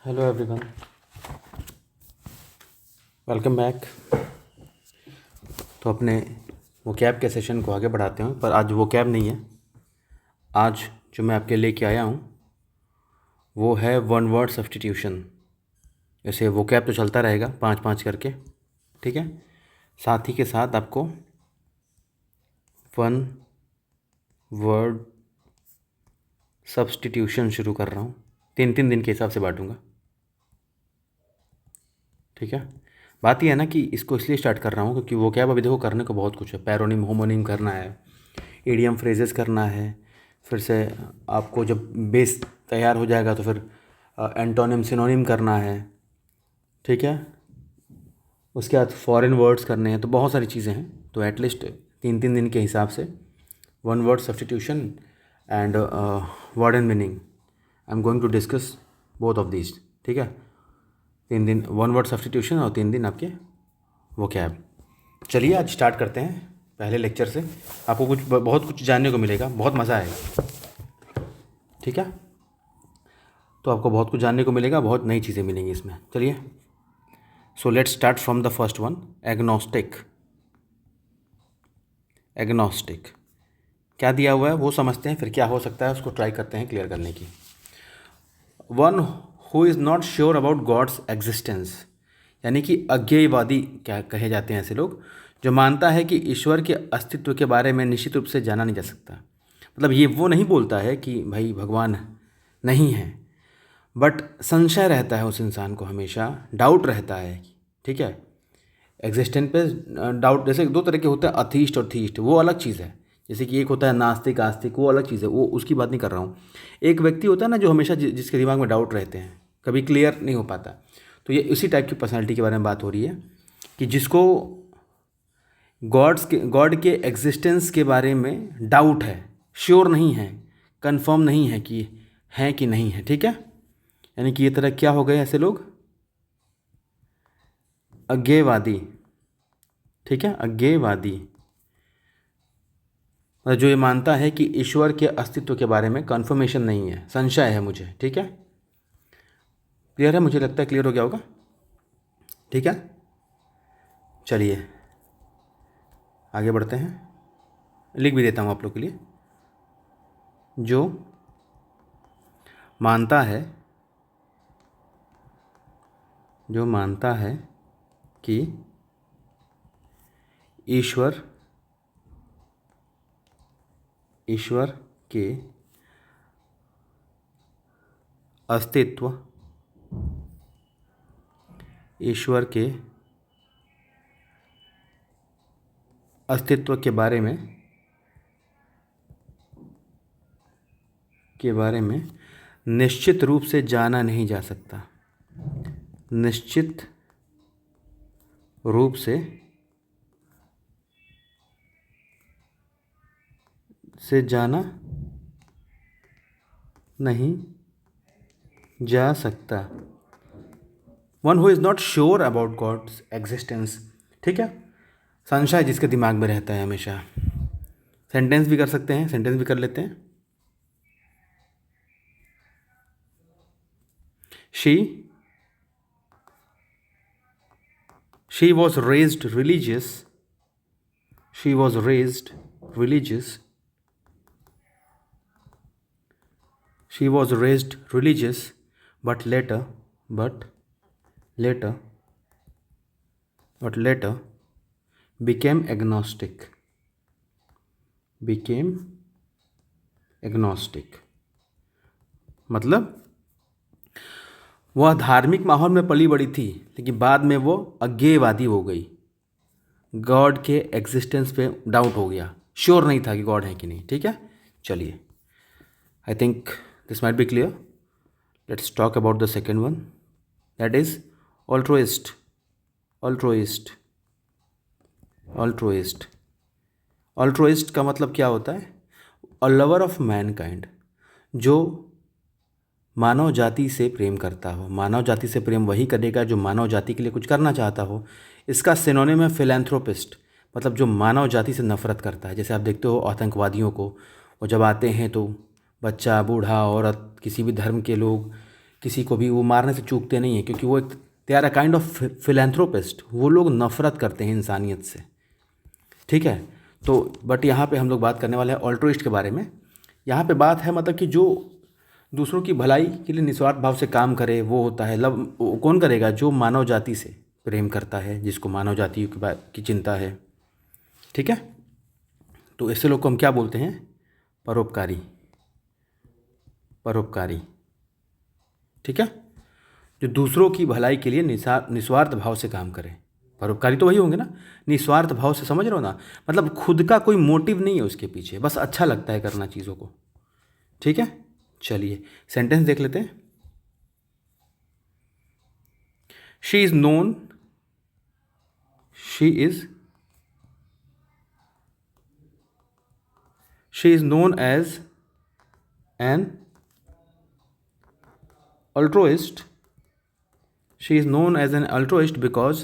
Hello everyone, welcome back. तो अपने vocab के सेशन को आगे बढ़ाते हैं, पर आज वोकैब नहीं है। आज जो मैं आपके लेके आया हूँ वो है वन वर्ड सब्स्टिट्यूशन। जैसे वोकैब तो चलता रहेगा 5-5 करके, ठीक है। साथ ही के साथ आपको वन वर्ड सब्स्टिट्यूशन शुरू कर रहा हूँ। 3-3 दिन के हिसाब से बांटूँगा, ठीक है। बात यह है ना कि इसको इसलिए स्टार्ट कर रहा हूँ क्योंकि वो क्या अभी देखो करने को बहुत कुछ है। पैरोनिम, होमोनिम करना है, इडियम फ्रेजेस करना है, फिर से आपको जब बेस तैयार हो जाएगा तो फिर एंटोनिम सिनोनिम करना है, ठीक है। उसके बाद फॉरेन वर्ड्स करने हैं, तो बहुत सारी चीज़ें हैं। तो एटलीस्ट 3-3 दिन के हिसाब से one word substitution and word and meaning I am going to discuss both of these, ठीक है। 3 दिन वन वर्ड सब्स्टिट्यूशन और 3 दिन आपके वोकैब। चलिए आज स्टार्ट करते हैं पहले लेक्चर से। आपको बहुत कुछ जानने को मिलेगा, बहुत मज़ा आएगा, ठीक है। तो आपको बहुत कुछ जानने को मिलेगा, बहुत नई चीज़ें मिलेंगी इसमें। चलिए, so let's start from the first one, agnostic. Agnostic क्या दिया हुआ है वो समझते हैं, फिर क्या हो सकता है उसको ट्राई करते हैं क्लियर करने की। One who is not sure about God's existence, यानी कि अज्ञेयवादी क्या कहे जाते हैं ऐसे लोग, जो मानता है कि ईश्वर के अस्तित्व के बारे में निश्चित रूप से जाना नहीं जा सकता। मतलब ये वो नहीं बोलता है कि भाई भगवान नहीं है, बट संशय रहता है उस इंसान को, हमेशा डाउट रहता है, ठीक है। एग्जिस्टेंस पे डाउट, जैसे 2 तरह के होते हैं, अथीस्ट और थीस्ट, वो अलग चीज़ है। जैसे कि एक होता है नास्तिक आस्तिक, वो अलग चीज़ है, वो उसकी बात नहीं कर रहा हूँ। एक व्यक्ति होता है ना जो हमेशा जिसके दिमाग में डाउट रहते हैं, कभी क्लियर नहीं हो पाता। तो ये उसी टाइप की पर्सनैलिटी के बारे में बात हो रही है कि जिसको गॉड के एग्जिस्टेंस के बारे में डाउट है, श्योर नहीं है, कंफर्म नहीं है कि है कि नहीं है, ठीक है। यानी कि ये तरह क्या हो गए ऐसे लोग, अज्ञेयवादी, ठीक है। अज्ञेयवादी जो ये मानता है कि ईश्वर के अस्तित्व के बारे में कंफर्मेशन नहीं है, संशय है मुझे, ठीक है। क्लियर है, मुझे लगता है क्लियर हो गया होगा, ठीक है। चलिए आगे बढ़ते हैं, लिख भी देता हूँ आप लोग के लिए। जो मानता है कि ईश्वर के अस्तित्व के बारे में निश्चित रूप से जाना नहीं जा सकता, निश्चित रूप से जाना नहीं जा सकता। One who is not sure about God's existence, ठीक है। संशय जिसके दिमाग में रहता है हमेशा। सेंटेंस भी कर सकते हैं, सेंटेंस भी कर लेते हैं। She was raised religious. She was raised religious. She was raised religious, but later became agnostic. मतलब वह धार्मिक माहौल में पली बड़ी थी, लेकिन बाद में वो अज्ञेयवादी हो गई। गॉड के एग्जिस्टेंस पे डाउट हो गया, श्योर नहीं था कि गॉड है कि नहीं, ठीक है। चलिए, I think this might be clear. Let's talk about the second one, that is altruist. Altruist का मतलब क्या होता है, अ लवर ऑफ मैनकाइंड, जो मानव जाति से प्रेम करता हो। मानव जाति से प्रेम वही करेगा जो मानव जाति के लिए कुछ करना चाहता हो। इसका सिनोनिम है फिलैंथ्रोपिस्ट, मतलब जो मानव जाति से नफरत करता है। जैसे आप देखते हो आतंकवादियों को, वो जब आते हैं तो बच्चा, बूढ़ा, औरत, किसी भी धर्म के लोग, किसी को भी वो मारने से चूकते नहीं हैं, क्योंकि वो एक they are a kind of philanthropist. वो लोग नफ़रत करते हैं इंसानियत से, ठीक है। तो बट यहाँ पे हम लोग बात करने वाले हैं ऑल्ट्रुइस्ट के बारे में। यहाँ पे बात है मतलब कि जो दूसरों की भलाई के लिए निस्वार्थ भाव से काम करे, वो होता है लव। कौन करेगा? जो मानव जाति से प्रेम करता है, जिसको मानव जाति की चिंता है, ठीक है। तो ऐसे लोग को हम क्या बोलते हैं? परोपकारी। परोपकारी, ठीक है। जो दूसरों की भलाई के लिए निस्वार्थ भाव से काम करे। परोपकारी तो वही होंगे ना, निस्वार्थ भाव से, समझ रहे हो ना? मतलब खुद का कोई मोटिव नहीं है उसके पीछे, बस अच्छा लगता है करना चीज़ों को, ठीक है। चलिए सेंटेंस देख लेते हैं। She is known, she is known as an altruist. She is known as an altruist because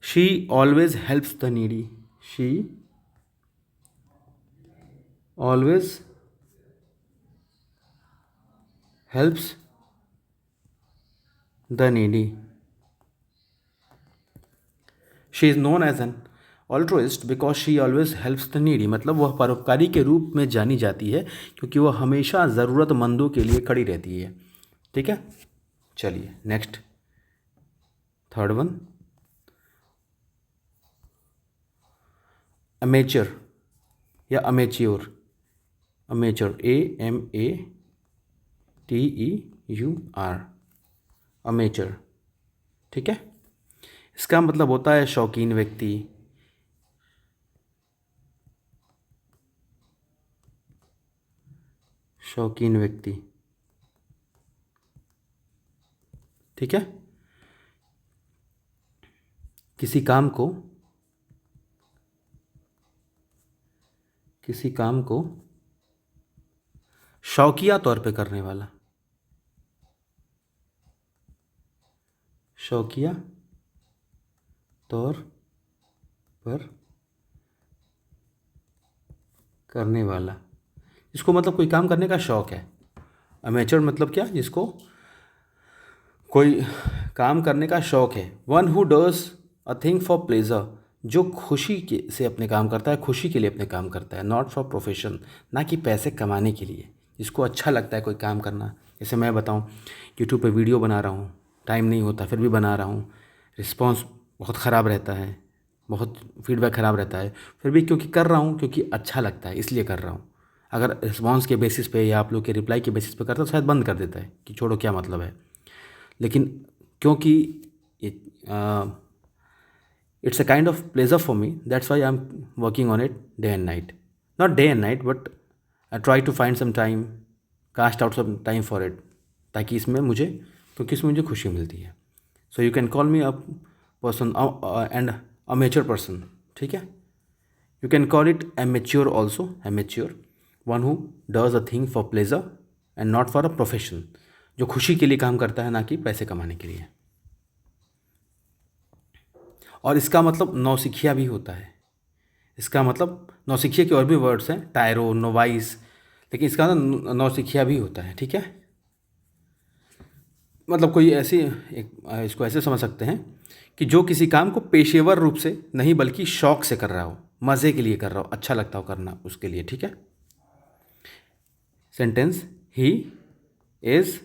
she always helps the needy. She always helps the needy. She is known as an altruist because she always helps the needy. मतलब वह परोपकारी के रूप में जानी जाती है क्योंकि वह हमेशा ज़रूरतमंदों के लिए खड़ी रहती है, ठीक है। चलिए नेक्स्ट, थर्ड वन, अमेचर या अमेच्योर। अमेचर, AMATEUR, अमेचर, ठीक है। इसका मतलब होता है शौकीन व्यक्ति, शौकीन व्यक्ति, ठीक है। किसी काम को शौकिया तौर पे करने वाला, शौकिया तौर पर करने वाला, जिसको मतलब कोई काम करने का शौक है। अमेचर मतलब क्या? जिसको कोई काम करने का शौक है। One who does a thing for pleasure, जो खुशी के से अपने काम करता है, खुशी के लिए अपने काम करता है, नॉट फॉर प्रोफेशन, ना कि पैसे कमाने के लिए। जिसको अच्छा लगता है कोई काम करना। जैसे मैं बताऊं, यूट्यूब पे वीडियो बना रहा हूँ, टाइम नहीं होता फिर भी बना रहा हूँ, रिस्पॉन्स बहुत ख़राब रहता है, बहुत फीडबैक ख़राब रहता है, फिर भी क्योंकि कर रहा हूँ, क्योंकि अच्छा लगता है इसलिए कर रहा हूँ। अगर रिस्पॉन्स के बेसिस पे या आप लोग के रिप्लाई के बेसिस पे करता तो शायद बंद कर देता है कि छोड़ो क्या मतलब है। लेकिन क्योंकि it's a kind of pleasure for me, that's why I am working on it day and night. Not day and night but I try to find some time, cast out some time for it, ताकि इसमें मुझे, क्योंकि इसमें मुझे खुशी मिलती है। So you can call me a person and a mature person, ठीक है। You can call it amateur also, amateur, one who does a thing for pleasure and not for a profession, जो खुशी के लिए काम करता है ना कि पैसे कमाने के लिए। और इसका मतलब नौसिखिया भी होता है। इसका मतलब नौसिखिया के और भी वर्ड्स हैं, टायरो, नोवाइस, लेकिन इसका नौसिखिया भी होता है, ठीक है। मतलब कोई ऐसी इसको ऐसे समझ सकते हैं कि जो किसी काम को पेशेवर रूप से नहीं बल्कि शौक से कर रहा हो, मज़े के लिए कर रहा हो, अच्छा लगता हो करना उसके लिए, ठीक है। Sentence, he is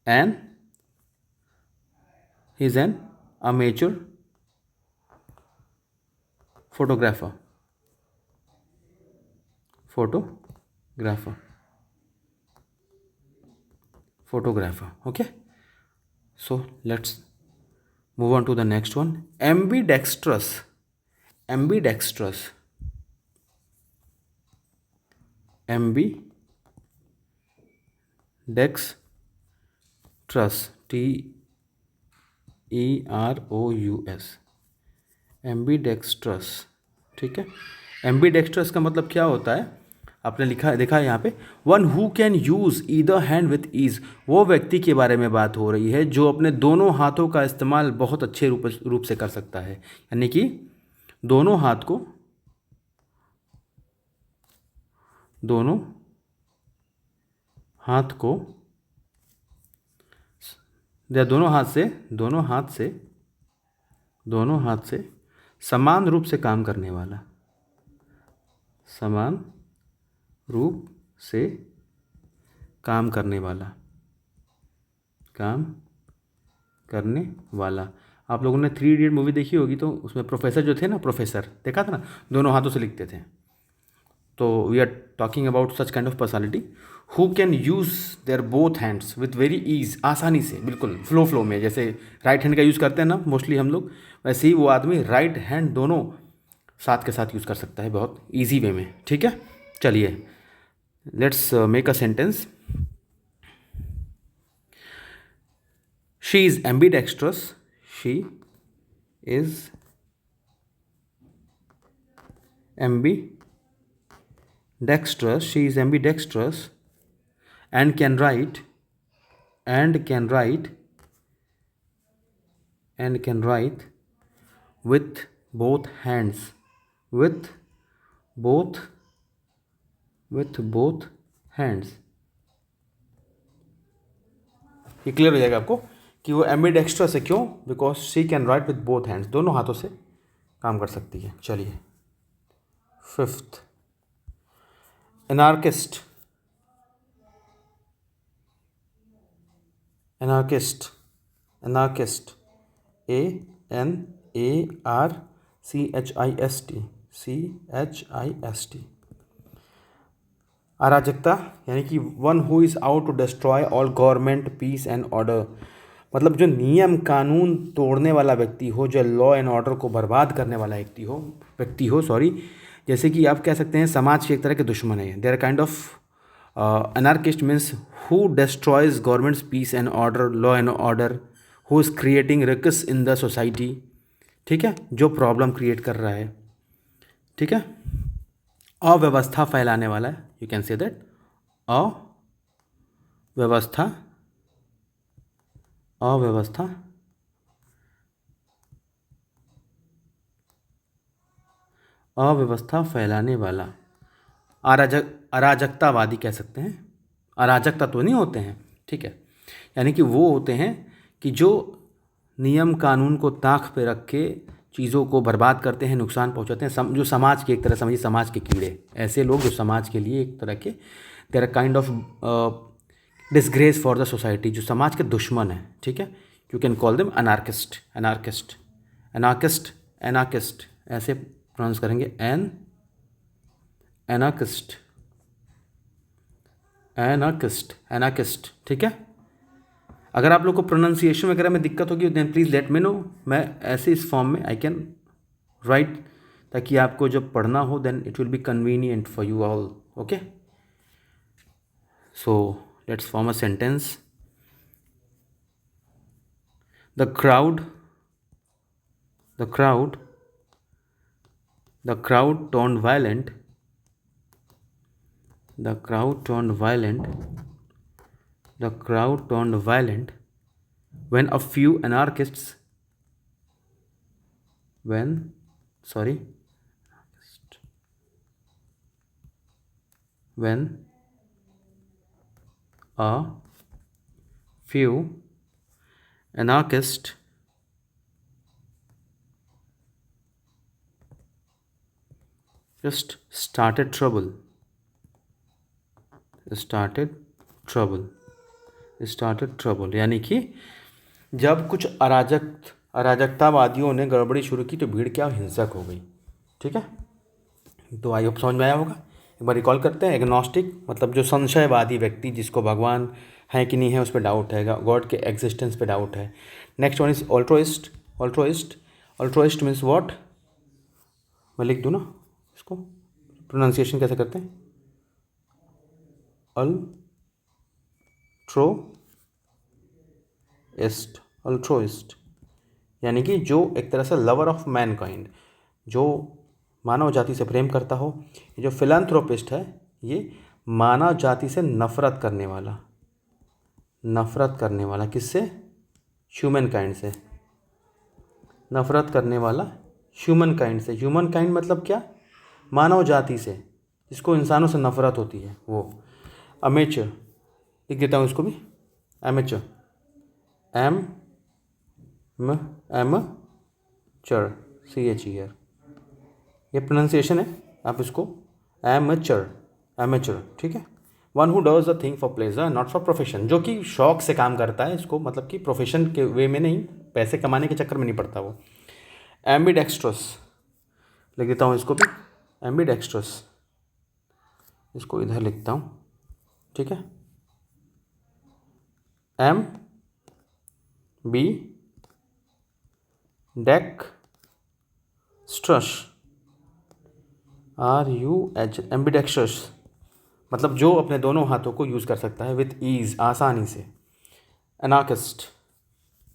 an amateur photographer, okay. So let's move on to the next one, ambidextrous, ambidextrous, TEROUS, ambidextrous, ठीक है। एम्बीडेक्स्ट्रस का मतलब क्या होता है? आपने लिखा देखा है यहाँ पे, one who can use either hand with ease. वो व्यक्ति के बारे में बात हो रही है जो अपने दोनों हाथों का इस्तेमाल बहुत अच्छे रूप से कर सकता है, यानी कि दोनों हाथ को दोनों हाथ को या दोनों हाथ से समान रूप से काम करने वाला, समान रूप से काम करने वाला, काम करने वाला। आप लोगों ने 3 इडियट मूवी देखी होगी, तो उसमें प्रोफेसर जो थे ना, प्रोफेसर देखा था ना, दोनों हाथों से लिखते थे। तो we are talking about such kind of personality who can use their both hands with very ease, आसानी से, बिल्कुल फ्लो में। जैसे राइट हैंड का यूज़ करते हैं ना मोस्टली हम लोग, वैसे ही वो आदमी राइट हैंड दोनों साथ के साथ यूज़ कर सकता है बहुत ईजी वे में। ठीक है, चलिए let's make a sentence. She is ambidextrous, she is ambidextrous, she is ambidextrous and can write with both hands, with both hands। ये क्लियर हो जाएगा आपको कि वो एम्बीडेक्स्ट्रस है। क्यों? Because she can write with both hands, दोनों हाथों से काम कर सकती है। चलिए 5th, anarchist, anarchist, anarchist, ANARCHIST, अराजकता, यानी कि one who is out to destroy all government peace and order, मतलब जो नियम कानून तोड़ने वाला व्यक्ति हो, जो लॉ एंड ऑर्डर को बर्बाद करने वाला व्यक्ति हो सॉरी। जैसे कि आप कह सकते हैं समाज के एक तरह के दुश्मन है। They are kind of anarchist means who destroys governments peace and order, law and order, who is creating risks in the society. ठीक है, जो प्रॉब्लम क्रिएट कर रहा है। ठीक है, अव्यवस्था फैलाने वाला है, यू कैन से दैट, अव्यवस्था फैलाने वाला, अराजकतावादी कह सकते हैं। अराजकता तो नहीं होते हैं, ठीक है, यानी कि वो होते हैं कि जो नियम कानून को ताक पे रख के चीज़ों को बर्बाद करते हैं, नुकसान पहुंचाते हैं, जो समाज के एक तरह समझिए समाज के कीड़े, ऐसे लोग जो समाज के लिए एक तरह के there are kind of disgrace for the society, जो समाज के दुश्मन है। ठीक है, you can call them anarchist, anarchist, anarchist, anarchist, ऐसे प्रोनाउंस करेंगे, एनार्किस्ट, एनार्किस्ट, एनार्किस्ट। ठीक है, अगर आप लोग को प्रोनाउंसिएशन वगैरह में दिक्कत होगी then please let me know, मैं ऐसे इस फॉर्म में आई कैन राइट, ताकि आपको जब पढ़ना हो then it will be convenient for you all. Okay, so let's form a sentence. The crowd turned violent. The crowd turned violent when a few anarchists when a few anarchists just started trouble, यानी कि जब कुछ अराजकतावादियों ने गड़बड़ी शुरू की तो भीड़ क्या हिंसक हो गई। ठीक है, तो आई होप समझ में आया होगा। एक बार रिकॉल करते हैं। एग्नोस्टिक मतलब जो संशयवादी व्यक्ति, जिसको भगवान है कि नहीं है उस पर डाउट है, गॉड के एग्जिस्टेंस पे डाउट है। Next one is altruist. Altruist means what, मैं लिख दूँ ना इसको, प्रोनाउंसिएशन कैसे करते हैं, अल्ट्रोइस्ट, यानी कि जो एक तरह से लवर ऑफ मैनकाइंड, जो मानव जाति से प्रेम करता हो। ये जो फिलैंथ्रोपिस्ट है, ये मानव जाति से नफरत करने वाला, किससे, ह्यूमन काइंड से, नफरत करने वाला ह्यूमन काइंड से। ह्यूमन काइंड मतलब क्या, मानव जाति से, जिसको इंसानों से नफरत होती है वो। अमेचर लिख देता हूँ इसको भी, एमेचर, एम चर, CHER, ये प्रोनाउंसिएशन है, आप इसको एमेचर, एमेचर, ठीक है। One who does a thing for pleasure not for profession, जो कि शौक से काम करता है, इसको मतलब कि प्रोफेशन के वे में नहीं, पैसे कमाने के चक्कर में नहीं पड़ता वो। एम्बिडेक्स्ट्रस लिख देता हूँ इसको भी, एम्बिडेक्स्ट्रस, इसको इधर लिखता हूँ, ठीक है। एम बी डेक स्ट्रश, RUH, एम्बिडेक्स्ट्रस, मतलब जो अपने दोनों हाथों को यूज़ कर सकता है विथ ईज, आसानी से। एनार्किस्ट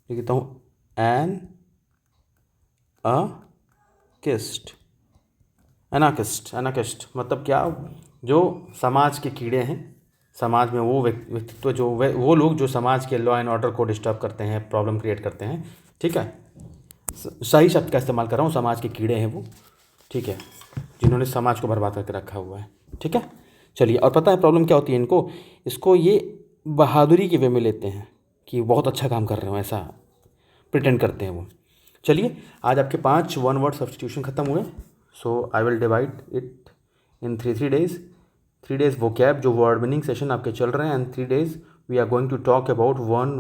लिख देता हूँ, एन अ किस्ट, एनार्किस्ट, एनार्किस्ट मतलब क्या, जो समाज के कीड़े हैं, समाज में वो व्यक्तित्व जो वो लोग जो समाज के लॉ एंड ऑर्डर को डिस्टर्ब करते हैं, प्रॉब्लम क्रिएट करते हैं, ठीक है। सही शब्द का इस्तेमाल कर रहा हूँ, समाज के कीड़े हैं वो, ठीक है, जिन्होंने समाज को बर्बाद करके रखा हुआ है, ठीक है। चलिए, और पता है प्रॉब्लम क्या होती है इनको, इसको ये बहादुरी के वे में लेते हैं कि बहुत अच्छा काम कर रहे हो, ऐसा प्रिटेंड करते हैं वो। चलिए, आज आपके 5 वन वर्ड सब्स्टिट्यूशन खत्म हुए। So I will divide it in 3 days। 3 days vocab जो वर्ड मीनिंग सेशन आपके चल रहे हैं, and 3 days we are going to talk about one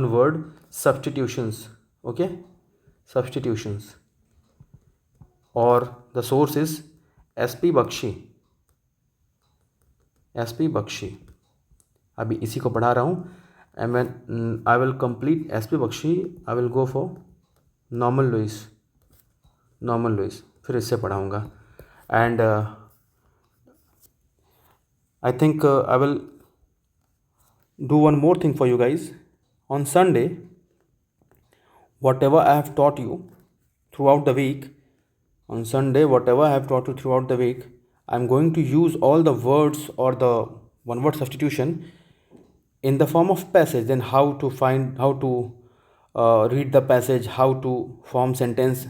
word substitutions, okay, substitutions. और the source is SP Bakshi. अभी इसी को पढ़ा रहा हूँ, and when I will complete SP Bakshi, I will go for Norman Lewis, फिर इससे पढ़ाऊँगा। And I think I will do one more thing for you guys. On Sunday, whatever I have taught you throughout the week, I'm going to use all the words or the one word substitution in the form of passage. Then how to read the passage, how to form sentence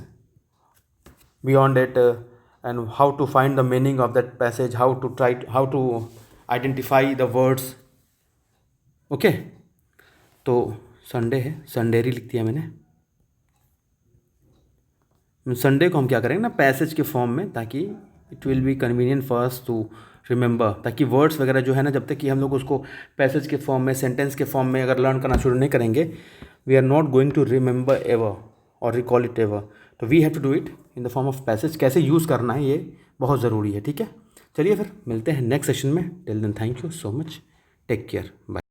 beyond it, and how to find the meaning of that passage, how to identify the words, okay. तो Sunday है, संडेरी लिख दिया मैंने। Sunday को हम क्या करेंगे ना, पैसेज के फॉर्म में, ताकि it will be convenient for us to remember, ताकि वर्ड्स वगैरह जो है ना, जब तक कि हम लोग उसको पैसेज के फॉर्म में, सेंटेंस के फॉर्म में अगर लर्न करना शुरू नहीं करेंगे, we are not going to remember ever और रिकॉल इट एवर। तो we have to do it in the form of passage. कैसे यूज़ करना है ये बहुत ज़रूरी है, ठीक है। चलिए फिर मिलते हैं नेक्स्ट सेशन में। Till then thank you so much, take care, bye.